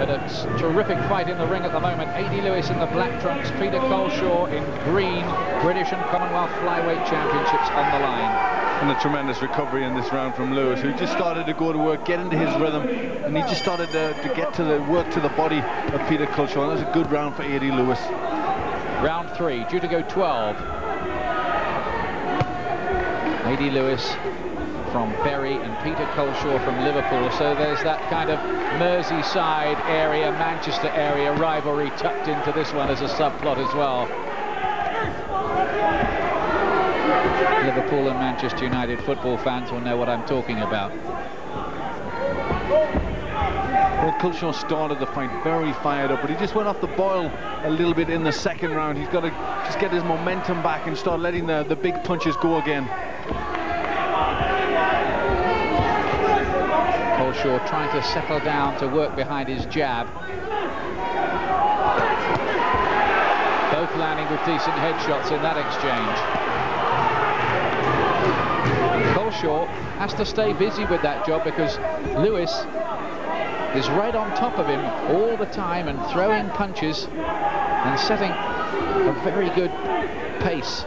but a terrific fight in the ring at the moment. Ady Lewis in the black trunks, Peter Culshaw in green. British and Commonwealth flyweight championships on the line. And a tremendous recovery in this round from Lewis, who just started to go to work, get into his rhythm, and he just started to get to the work to the body of Peter Culshaw. And that was a good round for Ady Lewis. Round 3, due to go 12. Ady Lewis from Bury and Peter Culshaw from Liverpool. So there's that kind of Merseyside area, Manchester area rivalry tucked into this one as a subplot as well. Liverpool and Manchester United football fans will know what I'm talking about. Well, Culshaw started the fight very fired up, but he just went off the boil a little bit in the second round. He's got to just get his momentum back and start letting the big punches go again. Culshaw trying to settle down to work behind his jab. Both landing with decent headshots in that exchange. Culshaw has to stay busy with that job because Lewis is right on top of him all the time and throwing punches and setting a very good pace.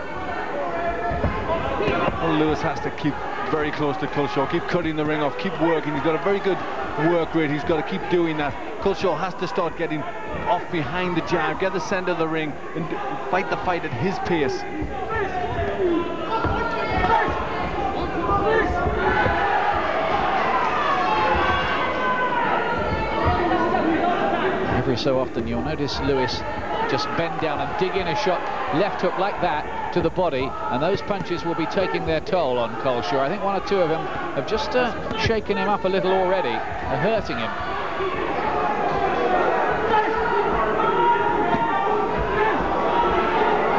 Well, Lewis has to keep very close to Culshaw, keep cutting the ring off, keep working. He's got a very good work rate. He's got to keep doing that. Culshaw has to start getting off behind the jab, get the center of the ring and fight the fight at his pace. Every so often you'll notice Lewis just bend down and dig in a shot, left hook like that to the body, and those punches will be taking their toll on Culshaw. I think one or two of them have just shaken him up a little already, hurting him.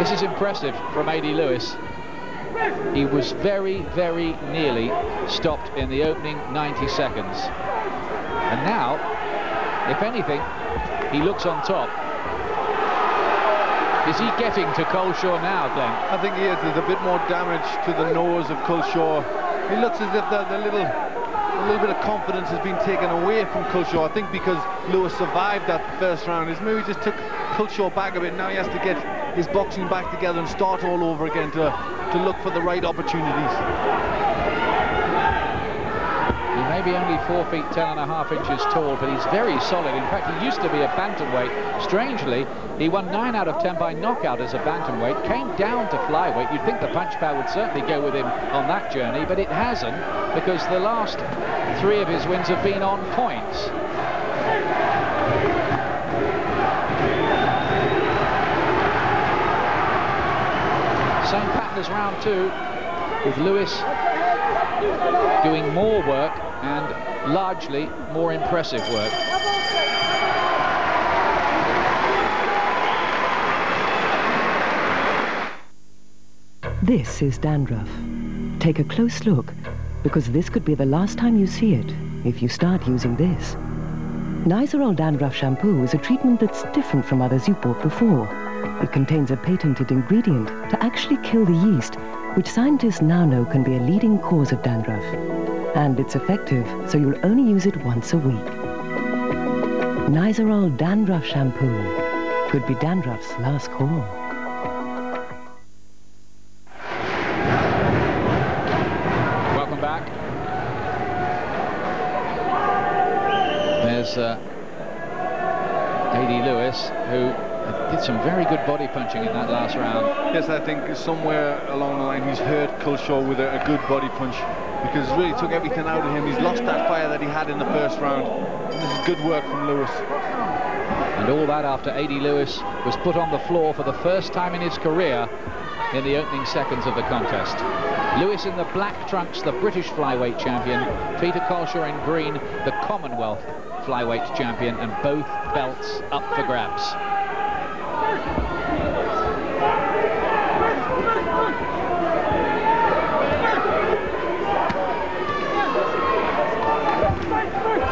This is impressive from Ady Lewis. He was very, very nearly stopped in the opening 90 seconds. And now, if anything, he looks on top. Is he getting to Culshaw now, Glenn? I think he is. There's a bit more damage to the nose of Culshaw. He looks as if a little bit of confidence has been taken away from Culshaw. I think because Lewis survived that first round, his maybe just took Culshaw back a bit. Now he has to get his boxing back together and start all over again to look for the right opportunities. He may be only 4 feet 10.5 inches tall, but he's very solid. In fact, he used to be a bantamweight. Strangely, he won 9 out of 10 by knockout as a bantamweight, came down to flyweight. You'd think the punch power would certainly go with him on that journey, but it hasn't, because the last 3 of his wins have been on points. Same pattern as round 2, with Lewis doing more work and largely more impressive work. This is dandruff. Take a close look, because this could be the last time you see it if you start using this. Nizoral dandruff shampoo is a treatment that's different from others you've bought before. It contains a patented ingredient to actually kill the yeast, which scientists now know can be a leading cause of dandruff. And it's effective, so you'll only use it once a week. Nizoral dandruff shampoo could be dandruff's last call. Welcome back. There's Ady Lewis, who did some very good body punching in that last round. Yes, I think somewhere along the line he's hurt Culshaw with a good body punch, because it really took everything out of him. He's lost that fire that he had in the first round. And this is good work from Lewis. And all that after Ady Lewis was put on the floor for the first time in his career in the opening seconds of the contest. Lewis in the black trunks, the British flyweight champion. Peter Culshaw in green, the Commonwealth flyweight champion, and both belts up for grabs.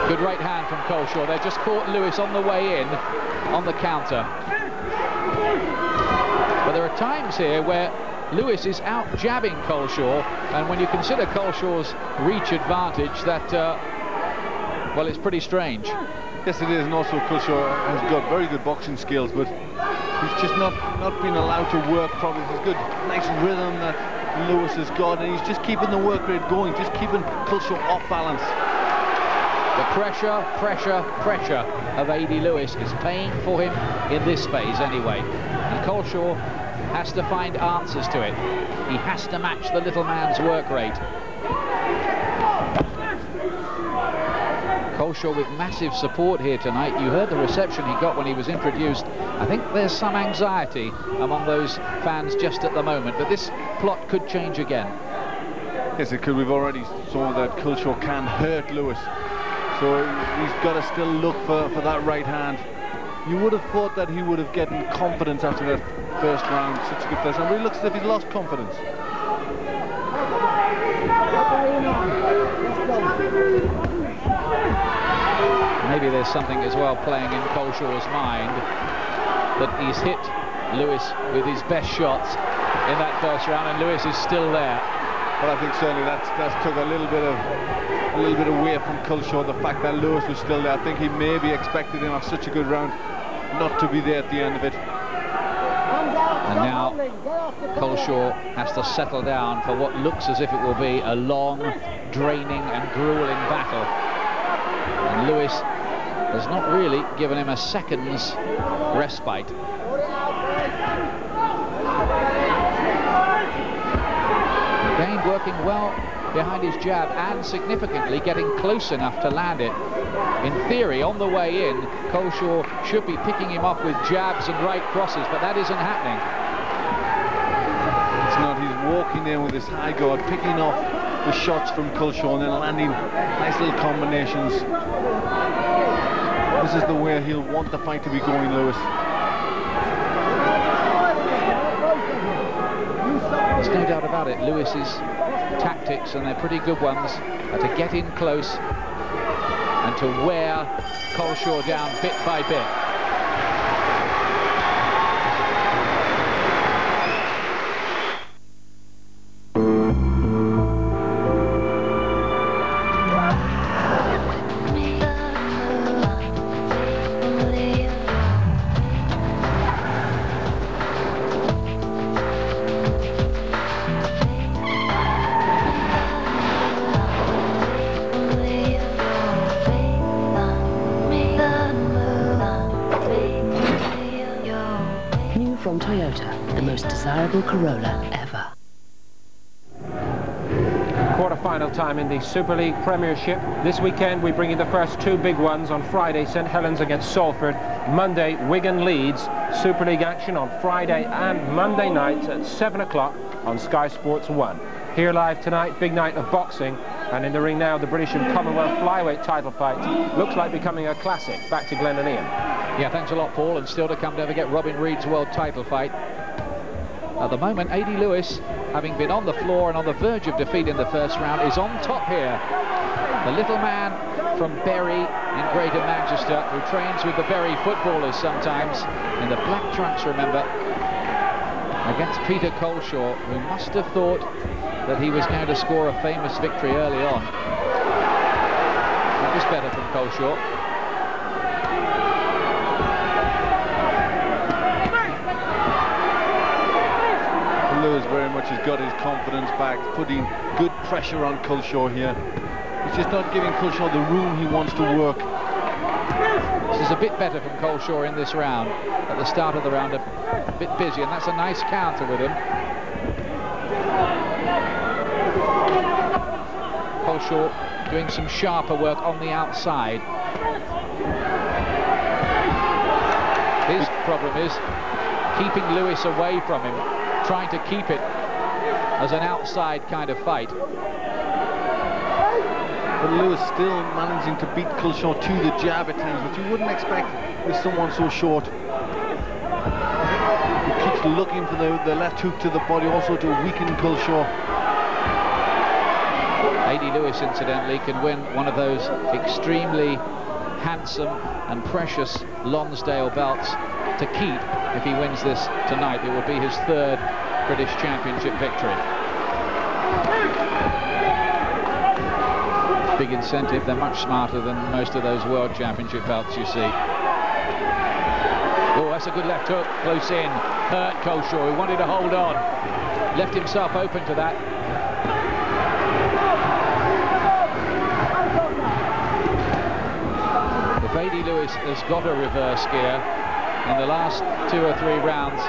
Good right hand from Culshaw. They just caught Lewis on the way in on the counter. But there are times here where Lewis is out jabbing Culshaw, and when you consider Culshaw's reach advantage, that well, it's pretty strange. Yes, it is, and also Culshaw has got very good boxing skills, but he's just not been allowed to work properly. There's good, nice rhythm that Lewis has got, and he's just keeping the work rate going, just keeping Culshaw off balance. The pressure of Ady Lewis is paying for him in this phase anyway. And Culshaw has to find answers to it. He has to match the little man's work rate. Culshaw with massive support here tonight. You heard the reception he got when he was introduced. I think there's some anxiety among those fans just at the moment, but this plot could change again. Yes, it could. We've already saw that Culshaw can hurt Lewis, so he's got to still look for that right hand. You would have thought that he would have gotten confidence after that first round, such a good first round, but he looks as if he's lost confidence. Maybe there's something as well playing in Culshaw's mind that he's hit Lewis with his best shots in that first round, and Lewis is still there. But I think certainly that's took a little bit away from Culshaw, the fact that Lewis was still there. I think he maybe expected him after such a good round not to be there at the end of it. And now Culshaw has to settle down for what looks as if it will be a long, draining and grueling battle. And Lewis has not really given him a second's respite. Again, working well behind his jab and significantly getting close enough to land it. In theory, on the way in, Culshaw should be picking him off with jabs and right crosses, but that isn't happening. It's not. He's walking in with his high guard, picking off the shots from Culshaw and then landing nice little combinations. This is the way he'll want the fight to be going, Lewis. There's no doubt about it. Lewis's tactics, and they're pretty good ones, are to get in close and to wear Culshaw down bit by bit. From Toyota, the most desirable Corolla ever. Quarter-final time in the Super League Premiership. This weekend we bring you the first two big ones. On Friday, St Helens against Salford. Monday, Wigan Leeds. Super League action on Friday and Monday nights at 7 o'clock on Sky Sports 1. Here live tonight, big night of boxing. And in the ring now, the British and Commonwealth flyweight title fight. Looks like becoming a classic. Back to Glenn and Ian. Yeah, thanks a lot, Paul. And still to come, don't forget Robin Reed's world title fight. At the moment, Ady Lewis, having been on the floor and on the verge of defeat in the first round, is on top here. The little man from Bury in Greater Manchester, who trains with the Bury footballers sometimes, in the black trunks, remember, against Peter Culshaw, who must have thought that he was going to score a famous victory early on. That was better from Culshaw. Lewis very much has got his confidence back, putting good pressure on Culshaw here. He's just not giving Culshaw the room he wants to work. This is a bit better from Culshaw in this round. At the start of the round, a bit busy, and that's a nice counter with him. Culshaw doing some sharper work on the outside. His problem is keeping Lewis away from him, trying to keep it as an outside kind of fight. But Lewis still managing to beat Culshaw to the jab at times, which you wouldn't expect with someone so short. He keeps looking for the left hook to the body, also to weaken Culshaw. Ady Lewis, incidentally, can win one of those extremely handsome and precious Lonsdale belts to keep. If he wins this tonight, it will be his third British Championship victory. big incentive. They're much smarter than most of those World Championship belts you see. Oh, that's a good left hook, close in. Hurt culshaw, he wanted to hold on. Left himself open to that. If Ady Lewis has got a reverse gear, in the last 2 or 3 rounds,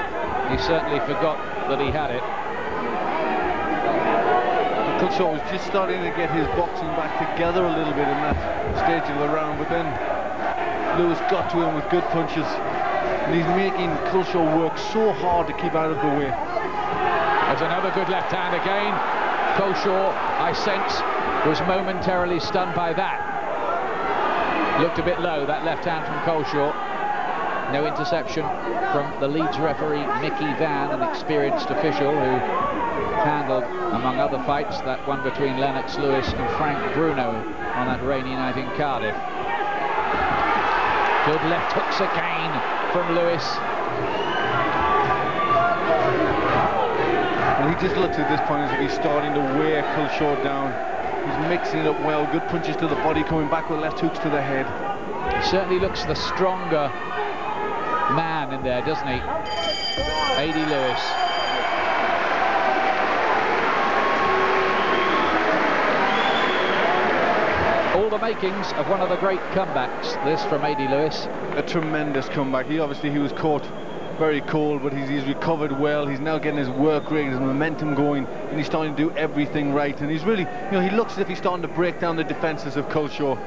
he certainly forgot that he had it. Culshaw was just starting to get his boxing back together a little bit in that stage of the round, but then Lewis got to him with good punches. And he's making culshaw work so hard to keep out of the way. There's another good left hand again. Culshaw, I sense, was momentarily stunned by that. Looked a bit low, that left hand from Culshaw. No interception from the Leeds referee, Mickey Van, an experienced official who handled, among other fights, that one between Lennox Lewis and Frank Bruno on that rainy night in Cardiff. Good left hooks again from Lewis. And he just looks at this point as if he's starting to wear Culshaw down. He's mixing it up well, good punches to the body, coming back with left hooks to the head. He certainly looks the stronger man in there, doesn't he? Ady Lewis. All the makings of one of the great comebacks, this from Ady Lewis. A tremendous comeback. He was caught very cold, but he's recovered well. He's now getting his work rate, his momentum going, and he's starting to do everything right. And he's really, he looks as if he's starting to break down the defences of Culshaw.